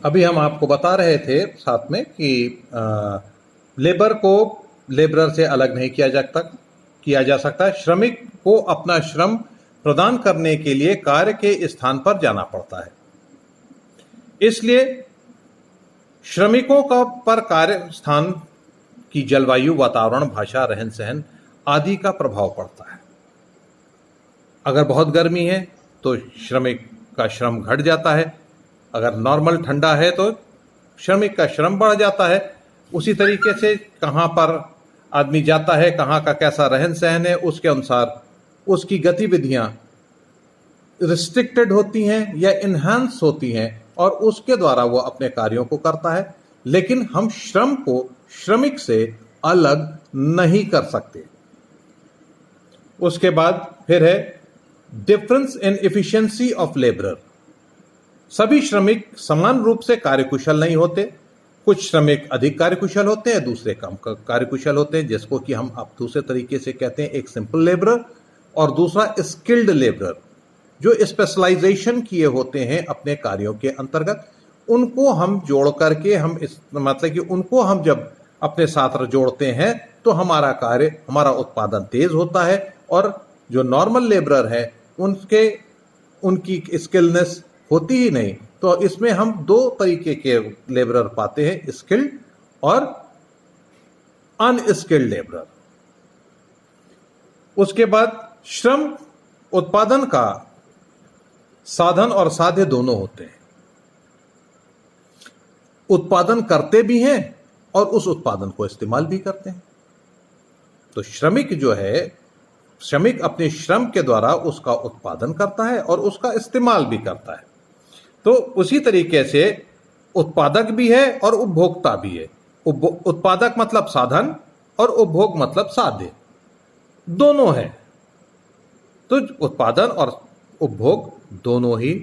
अभी हम आपको बता रहे थे साथ में कि लेबर को लेबरर से अलग नहीं किया जा सकता। श्रमिक को अपना श्रम प्रदान करने के लिए कार्य के स्थान पर जाना पड़ता है। इसलिए श्रमिकों का पर कार्य स्थान की जलवायु, वातावरण, भाषा, रहन सहन आदि का प्रभाव पड़ता है। अगर बहुत गर्मी है तो श्रमिक का श्रम घट जाता है, अगर नॉर्मल ठंडा है तो श्रमिक का श्रम बढ़ जाता है। उसी तरीके से कहाँ पर आदमी जाता है, कहाँ का कैसा रहन सहन है, उसके अनुसार उसकी गतिविधियां रिस्ट्रिक्टेड होती हैं या इन्हांस होती हैं और उसके द्वारा वो अपने कार्यों को करता है। लेकिन हम श्रम को श्रमिक से अलग नहीं कर सकते। उसके बाद फिर है difference in efficiency of labourer. सभी श्रमिक समान रूप से कार्यकुशल नहीं होते। कुछ श्रमिक अधिक कार्यकुशल होते हैं, दूसरे कम कार्यकुशल होते हैं, जिसको कि हम अब दूसरे तरीके से कहते हैं एक सिंपल लेबरर और दूसरा स्किल्ड लेबरर, जो स्पेशलाइजेशन किए होते हैं अपने कार्यों के अंतर्गत। उनको हम जोड़ करके मतलब कि उनको हम जब अपने साथ जोड़ते हैं तो हमारा कार्य, हमारा उत्पादन तेज होता है। और जो नॉर्मल लेबरर है उनकी स्किलनेस होती ही नहीं। तो इसमें हम दो तरीके के लेबरर पाते हैं, स्किल्ड और अनस्किल्ड लेबरर। उसके बाद श्रम उत्पादन का साधन और साध्य दोनों होते हैं। उत्पादन करते भी हैं और उस उत्पादन को इस्तेमाल भी करते हैं। तो श्रमिक अपने श्रम के द्वारा उसका उत्पादन करता है और उसका इस्तेमाल भी करता है। तो उसी तरीके से उत्पादक भी है और उपभोक्ता भी है। उत्पादक मतलब साधन और उपभोग मतलब साध्य, दोनों है। तो उत्पादन और उपभोग दोनों ही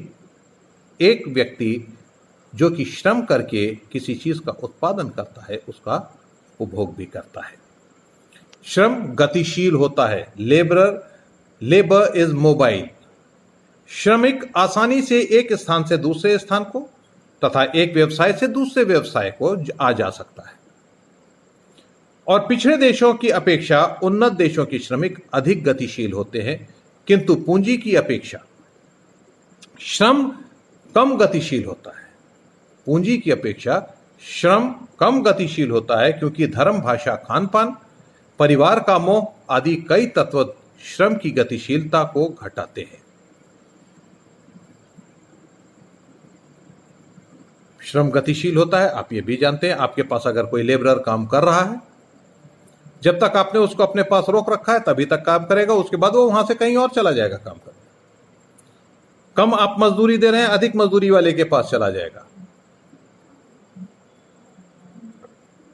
एक व्यक्ति जो कि श्रम करके किसी चीज का उत्पादन करता है उसका उपभोग भी करता है। श्रम गतिशील होता है। Labour is mobile. श्रमिक आसानी से एक स्थान से दूसरे स्थान को तथा एक व्यवसाय से दूसरे व्यवसाय को आ जा सकता है। और पिछड़े देशों की अपेक्षा उन्नत देशों के श्रमिक अधिक गतिशील होते हैं, किंतु पूंजी की अपेक्षा श्रम कम गतिशील होता है। पूंजी की अपेक्षा श्रम कम गतिशील होता है क्योंकि धर्म, भाषा, खान पान, परिवार का मोह आदि कई तत्व श्रम की गतिशीलता को घटाते हैं। श्रम गतिशील होता है, आप ये भी जानते हैं। आपके पास अगर कोई लेबरर काम कर रहा है, जब तक आपने उसको अपने पास रोक रखा है तभी तक काम करेगा, उसके बाद वो वहां से कहीं और चला जाएगा काम करने। कम आप मजदूरी दे रहे हैं, अधिक मजदूरी वाले के पास चला जाएगा,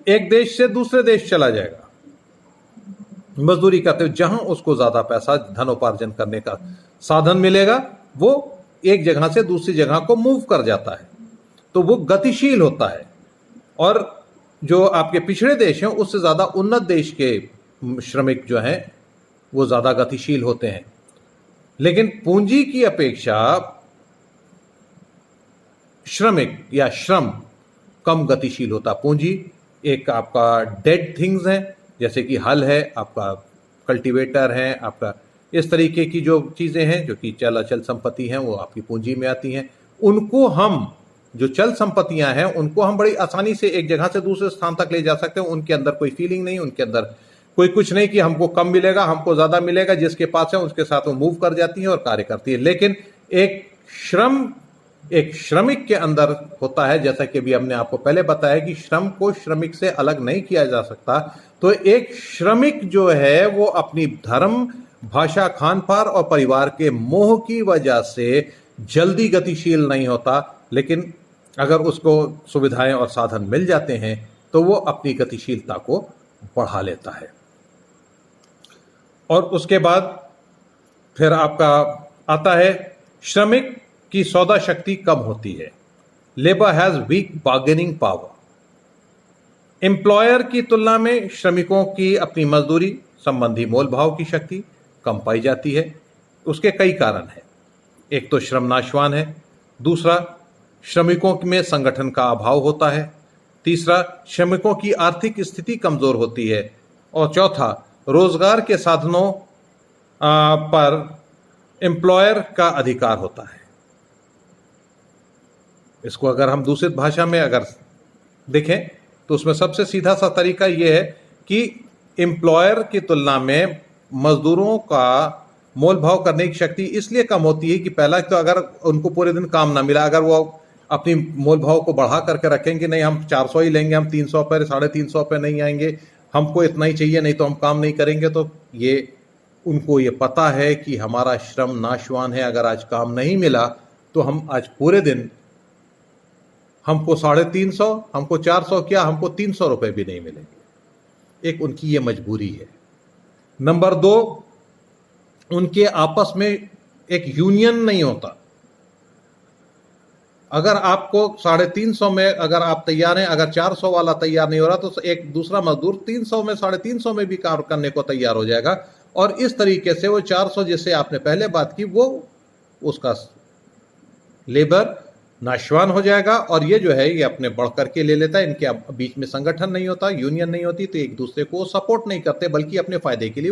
एक देश से दूसरे देश चला जाएगा मजदूरी करते हुए। जहां उसको ज्यादा पैसा, धनोपार्जन करने का साधन मिलेगा, वो एक जगह से दूसरी जगह को मूव कर जाता है। तो वो गतिशील होता है। और जो आपके पिछड़े देश हैं उससे ज्यादा उन्नत देश के श्रमिक जो हैं वो ज्यादा गतिशील होते हैं। लेकिन पूंजी की अपेक्षा श्रमिक या श्रम कम गतिशील होता। पूंजी एक आपका डेड थिंग्स है, जैसे कि हल है, आपका कल्टीवेटर है, आपका इस तरीके की जो चीजें हैं जो कि अचल संपत्ति हैं वो आपकी पूंजी में आती हैं। उनको हम, जो चल संपत्तियां हैं, उनको हम बड़ी आसानी से एक जगह से दूसरे स्थान तक ले जा सकते हैं। उनके अंदर कोई फीलिंग नहीं, उनके अंदर कोई कुछ नहीं कि हमको कम मिलेगा, हमको ज्यादा मिलेगा। जिसके पास है उसके साथ वो मूव कर जाती है और कार्य करती है। लेकिन एक श्रमिक के अंदर होता है, जैसा कि अभी हमने आपको पहले बताया कि श्रम को श्रमिक से अलग नहीं किया जा सकता। तो एक श्रमिक जो है वो अपनी धर्म, भाषा, खान पान और परिवार के मोह की वजह से जल्दी गतिशील नहीं होता। लेकिन अगर उसको सुविधाएं और साधन मिल जाते हैं तो वो अपनी गतिशीलता को बढ़ा लेता है। और उसके बाद फिर आपका आता है श्रमिक की सौदा शक्ति कम होती है। Labour has week bargaining power. Employer की तुलना में श्रमिकों की अपनी मजदूरी संबंधी मोल भाव की शक्ति कम पाई जाती है। उसके कई कारण हैं। एक तो श्रम नाशवान है, दूसरा श्रमिकों में संगठन का अभाव होता है। तीसरा, श्रमिकों की आर्थिक स्थिति कमजोर होती है। और चौथा, रोजगार के साधनों पर एम्प्लॉयर का अधिकार होता है। इसको अगर हम दूसरी भाषा में अगर देखें तो उसमें सबसे सीधा सा तरीका यह है कि एम्प्लॉयर की तुलना में मजदूरों का मोल भाव करने की शक्ति इसलिए कम होती है कि पहला तो अगर उनको पूरे दिन काम ना मिला, अगर वो अपनी मोल भाव को बढ़ा करके रखेंगे, नहीं हम 400 ही लेंगे, हम 300 पे 350 पे नहीं आएंगे, हमको इतना ही चाहिए, नहीं तो हम काम नहीं करेंगे, तो ये उनको ये पता है कि हमारा श्रम नाशवान है। अगर आज काम नहीं मिला तो हम आज पूरे दिन हमको 350, हमको 400 क्या, हमको 300 रुपए भी नहीं मिलेंगे। एक उनकी ये मजबूरी है। नंबर 2, उनके आपस में एक यूनियन नहीं होता। अगर आपको 350 में अगर आप तैयार हैं, अगर 400 वाला तैयार नहीं हो रहा तो एक दूसरा मजदूर 300 में 350 में भी काम करने को तैयार हो जाएगा, और इस तरीके से वो 400 जिससे आपने पहले बात की वो उसका लेबर नाशवान हो जाएगा। और ये जो है ये अपने बढ़ करके ले लेता है, इनके बीच में संगठन नहीं होता, यूनियन नहीं होती, तो एक दूसरे को सपोर्ट नहीं करते, बल्कि अपने फायदे के लिए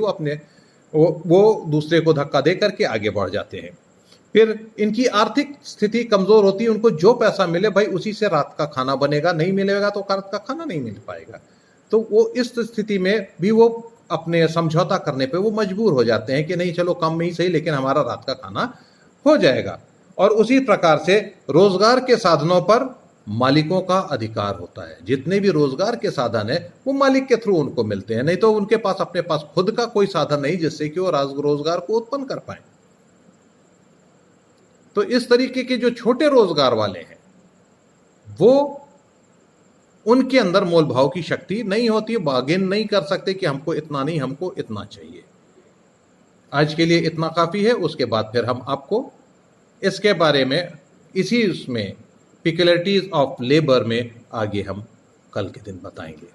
वो दूसरे को धक्का दे करके आगे बढ़ जाते हैं। फिर इनकी आर्थिक स्थिति कमजोर होती है, उनको जो पैसा मिले भाई उसी से रात का खाना बनेगा, नहीं मिलेगा तो रात का खाना नहीं मिल पाएगा। तो वो इस स्थिति में भी वो अपने समझौता करने पे वो मजबूर हो जाते हैं कि नहीं चलो कम में ही सही, लेकिन हमारा रात का खाना हो जाएगा। और उसी प्रकार से रोजगार के साधनों पर मालिकों का अधिकार होता है। जितने भी रोजगार के साधन है वो मालिक के थ्रू उनको मिलते हैं, नहीं तो उनके पास अपने पास खुद का कोई साधन नहीं जिससे कि वो रोजगार को उत्पन्न कर पाए। तो इस तरीके के जो छोटे रोजगार वाले हैं वो उनके अंदर मोल भाव की शक्ति नहीं होती, बार्गेन नहीं कर सकते कि हमको इतना नहीं, हमको इतना चाहिए। आज के लिए इतना काफी है। उसके बाद फिर हम आपको इसके बारे में इसी उसमें पिक्युलरिटीज ऑफ लेबर में आगे हम कल के दिन बताएंगे।